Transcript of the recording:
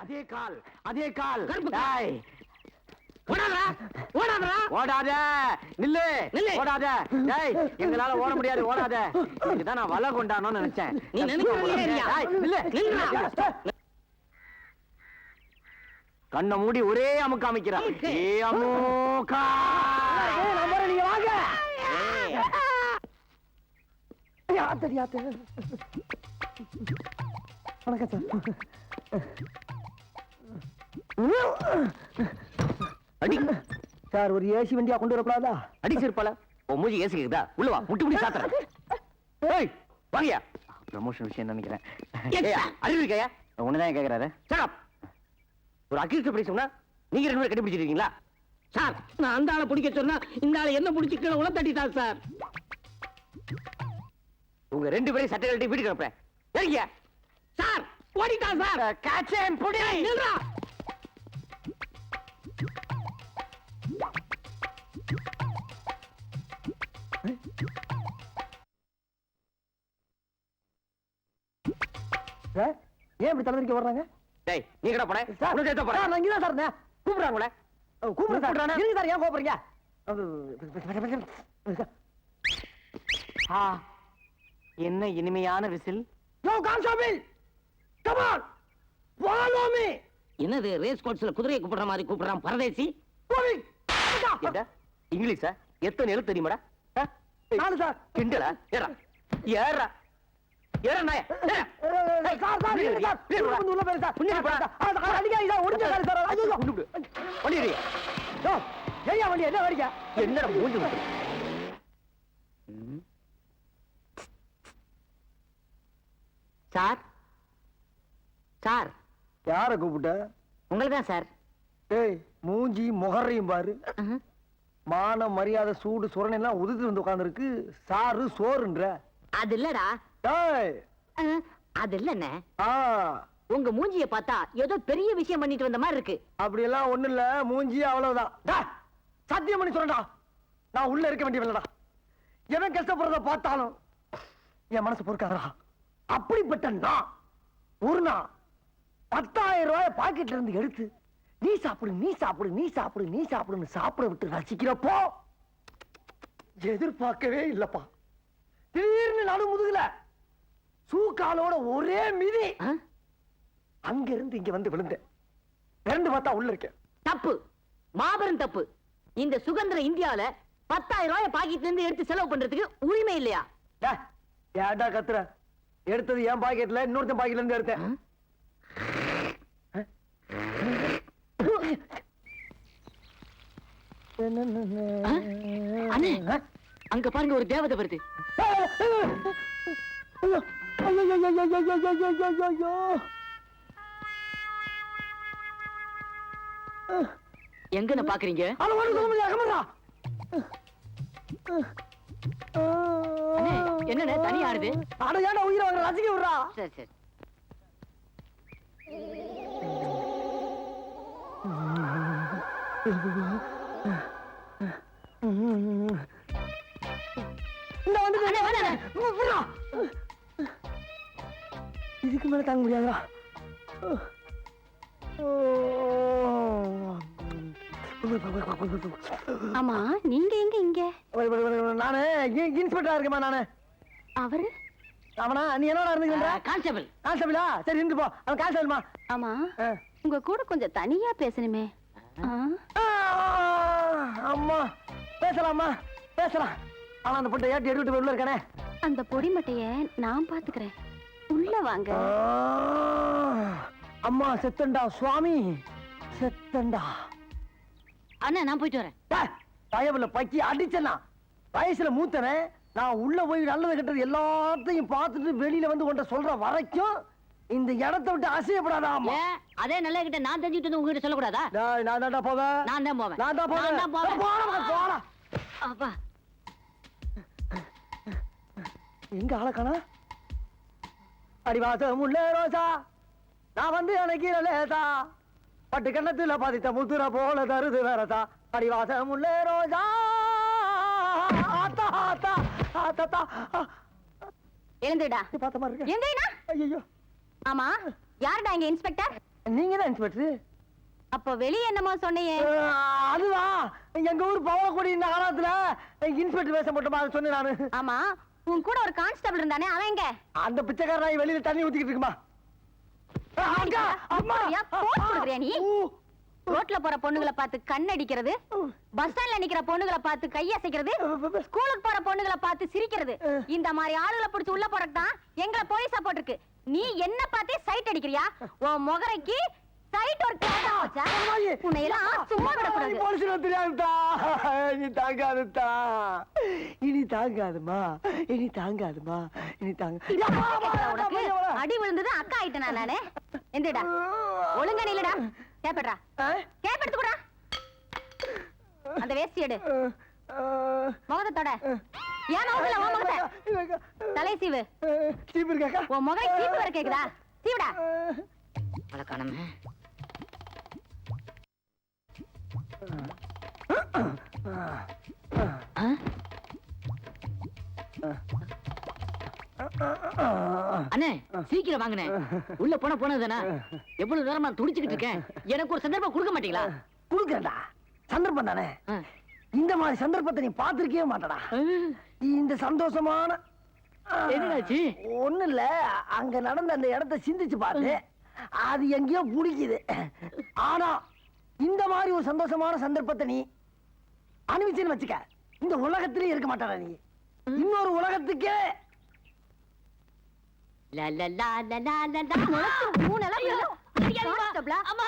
அதே கால் அதே கால். ஓடாத நில்லு நில்லு, ஓடாத. டேய், எங்களால ஓட முடியாது, ஓடாத. இதுதான் நான் வலை கொண்டானோன்னு நினைச்சேன். நீ கண்ணை மூடி ஒரே அமுக்கு அமைக்கிறான். நீங்க வாங்க. வணக்கம் சார். ஒரு ஏசி வண்டியா கொண்டு வரக்கூடாதா? அடிச்சிருப்பால உன் மூஞ்சி ஏசி இருக்குதா? உள்ள வா, முட்டி முடி சாத்துறேன். ஏய் வாங்கயா. ப்ரமோஷன் விஷயம் நினைக்கிறேன். அறிவு இருக்கையா? ஒண்ணுதான் கேக்குறாரு. ஒரு அக்யூஸ்ட் பிடிச்ச சொன்னா நீங்க ரெண்டு பேரும் கட்டி பிடிச்சிருக்கீங்களா? சார், நான் அந்த ஆளை பிடிக்க சொன்னா இந்த ஆளை என்ன பிடிச்சி கீழே உள்ள தட்டிட்டார் சார். உங்க ரெண்டு பேரும் சட்டை கட்டி வீட்டுக்கு அனுப்புறேன். சரிங்க சார். ஓடிட்டான் சார். காச்சேன் புடி. நில்றா. ஏன் இப்படி தலைவரிக்க வர்றாங்க? டேய், நீ கடை போட. நான் இங்கதான் சார் இருந்தேன். கூப்பிடுறாங்களே. கூப்பிடுறாங்க. இருங்க சார், ஏன் கோபப்படுறீங்க? என்ன இனிமையான விசில். என்னது ரேஸ் கோர்ஸ்ல குதிரையை கூப்பிடுற மாதிரி கூப்பிடுறான் பரதேசி? இங்கிலீஷா? எத்தனை எழுத்து தெரியுமாடா? கிண்டலா? ஏறா ஏறா ஏறா நாய. என்னடா மூஞ்சி சார்? சார், யார கூப்பிட்ட? உங்களுக்குதான் சார். ஏய், மூஞ்சி முகரையும் பாரு. மான மரியாதை சூடு சுரணை எல்லாம் உதிர்த்து வந்து உட்கார்ந்து இருக்கு. சாரு சோறுன்ற. அது இல்லடா. அது இல்லண்ணே, உங்க மூஞ்சிய பார்த்தா ஏதோ பெரிய விஷயம் பண்ணிட்டு வந்த மாதிரி இருக்கு. அப்படி எல்லாம் ஒண்ணு இல்ல, மூஞ்சி அவ்வளவுதான். சத்தியம் பண்ணி சொல்றா, நான் உள்ள இருக்க வேண்டியவன்டா. எவன் கஷ்டப்படுறத பார்த்தாலும் என் மனசு பொறுக்காதா. அப்படிப்பட்ட நான் ஒரு நாள் 10,000 ரூபாய் பாக்கெட்ல இருந்து எடுத்து நீ சாப்பிடு நீ சாப்பிடு நீ சாப்பிடு நீ சாப்பிடுன்னு சாப்பிட விட்டு ரசிக்கிறப்போ எதிர்பார்க்கவே இல்லப்பா. திடீர்னு நடு முதுகுல சூக்காலோட ஒரே மிதி. அங்க இருந்து இங்க வந்து விழுந்தேன். திறந்து பார்த்தா உள்ள இருக்கேன். தப்பு, மாபெரும் தப்பு. இந்த சுதந்திர இந்தியால 10,000 ரூபாய் பாக்கெட்ல இருந்து எடுத்து செலவு பண்றதுக்கு உரிமை இல்லையா? ஏன்டா கத்துற? எடுத்தது என் பாக்கெட்ல, இன்னொருத்தன் பாக்கெட்ல இருந்து எடுத்தேன். அண்ணே, அங்க பாருங்க, ஒரு தேவதை வருது. எங்க பாக்குறீங்க? என்ன தனி ஆடுது? அட ஏன்டா உயிரை வாங்குற? ரசிக்க விடுறா. சரி சரி. இதுக்கு மேல தாங்க முடியாதா? ஆமா, நீங்க எங்க இங்க? நானு இன்ஸ்பெக்டரா இருக்கேமா. நானு அவரு அவனா? நீ என்னடா இருந்துக்கிற? கான்ஸ்டபிள். கான்ஸ்டபிளா? சரி இருந்து போ. அவன் கான்ஸ்டபிள்மா. ஆமா, உங்க கூட கொஞ்சம் தனியா பேசணுமே. அம்மா பேசலாமா? பேசலாம். ஆனா அந்த பொட்டை ஏட்டி எடுத்துட்டு போய் உள்ள இருக்கானே. அந்த பொடி மட்டைய நான் பாத்துக்கிறேன். உள்ள வாங்க. அம்மா செத்தண்டா சுவாமி, செத்தண்டா. அண்ணா, நான் போயிட்டு வரேன். பயவுல பக்கி அடிச்சனா வயசுல மூத்தனே. நான் உள்ள போய் நல்லது கெட்டது எல்லாத்தையும் பார்த்துட்டு வெளியில வந்து உன்கிட்ட சொல்ற வரைக்கும் இந்த இடத்தை விட்டு அசையப்படாதா? அதே நல்ல கிட்ட நான் தெரிஞ்சுட்டு வந்து உங்ககிட்ட சொல்லக்கூடாதா? நான் தான்டா போவேன். நான் தான் போவேன். நான் தான் போவேன். போடா. அப்பா, எங்க ஆளக்கானா? அடிவாசம் உள்ள ரோசா, நான் வந்து எனக்கு லேசா, பட்டு கண்ணத்துல பாதித்த முத்துற போல தருது வேறதா. அடிவாசம் உள்ள ரோசா, ஆத்தா ஆத்தா ஆத்தா. எழுந்துடா. பார்த்த மாதிரி இருக்கு. எங்கேனா? ஐயோ. ஆமா, யாருடா இங்க இன்ஸ்பெக்டர்? நீங்க தான் இன்ஸ்பெக்டர். அப்ப வெளிய என்னமோ சொன்னியே? அதுவா, எங்க ஊர் பவளக்குடி இந்த காலத்துல இன்ஸ்பெக்டர் வேஷம் போட்டமா சொன்னேன் நானு. ஆமா, உன் கூட ஒரு கான்ஸ்டபிள் இருந்தானே, அவன் எங்க? அந்த பிச்சைக்காரன் வெளியில தண்ணி ஊத்திக்கிட்டு இருக்குமா. அக்கா, அம்மா. அப்படியா? போட்டு கொடுக்குறியா நீ? ரோட்ல போற பொண்ணுகளை பார்த்து கண் அடிக்கிறது, பஸ் ஸ்டாண்ட்ல நிக்கிற பொண்ணுகளை பார்த்து கையசைக்கிறது, ஸ்கூலுக்கு போற பொண்ணுகளை பார்த்து சிரிக்கிறது, இந்த மாதிரி ஆளுகளை பிடிச்சு உள்ள போறதுதான் எங்களை போலீஸா போட்டிருக்கு. நீ என்ன பார்த்தே சைட் அடிக்கிறியா? உன் முகரைக்கு சைட் ஒரு கேடா வச்சா உன்னை எல்லாம் சும்மா விடக்கூடாது. போலீஸ் தெரியாதுதா, இனி தாங்காதுதா, இனி தாங்காதுமா, இனி தாங்காதுமா, இனி உனக்கு அடி விழுந்தது அக்கா ஆயிட்டேனா நானு? எந்திரடா, ஒழுங்கா நில்லுடா. கேப்படா, கேப்படுத்து கூட. அந்த வேஷ்டி எடு, முகத்தோட. ஏன் முகத்துல உன் முகத்தை தலை சீவு. சீப்பு இருக்காக்கா? உன் முகரை சீப்பு வர கேக்குதா? சீவுடா. வழக்கானமே அண்ணே, சீக்கிரம் வாங்கண்ணே. உள்ள போனதுதானே. எவ்வளவு நேரமா துடிச்சுக்கிட்டு இருக்கேன். எனக்கு ஒரு சந்தர்ப்பம் கொடுக்க மாட்டீங்களா? குடுக்கறடா, சந்தர்ப்பம் தானே. இந்த மாதிரி சந்தர்ப்பத்தை நீ பாத்திருக்கவே மாட்டடா. இந்த சந்தோஷமான என்னாச்சு? ஒண்ணு இல்ல, அங்க நடந்த அந்த இடத்தை சிந்திச்சு பாரு. அது எங்கேயோ புடிக்குது. ஆனா இந்த மாதிரி ஒரு சந்தோஷமான சந்தர்ப்பத்தை நீ அனுபவிச்சுன்னு வச்சுக்க, இந்த உலகத்திலே இருக்க மாட்டாடா நீ. இன்னொரு உலகத்துக்கே மூணு கான்ஸ்டபிளா? அம்மா,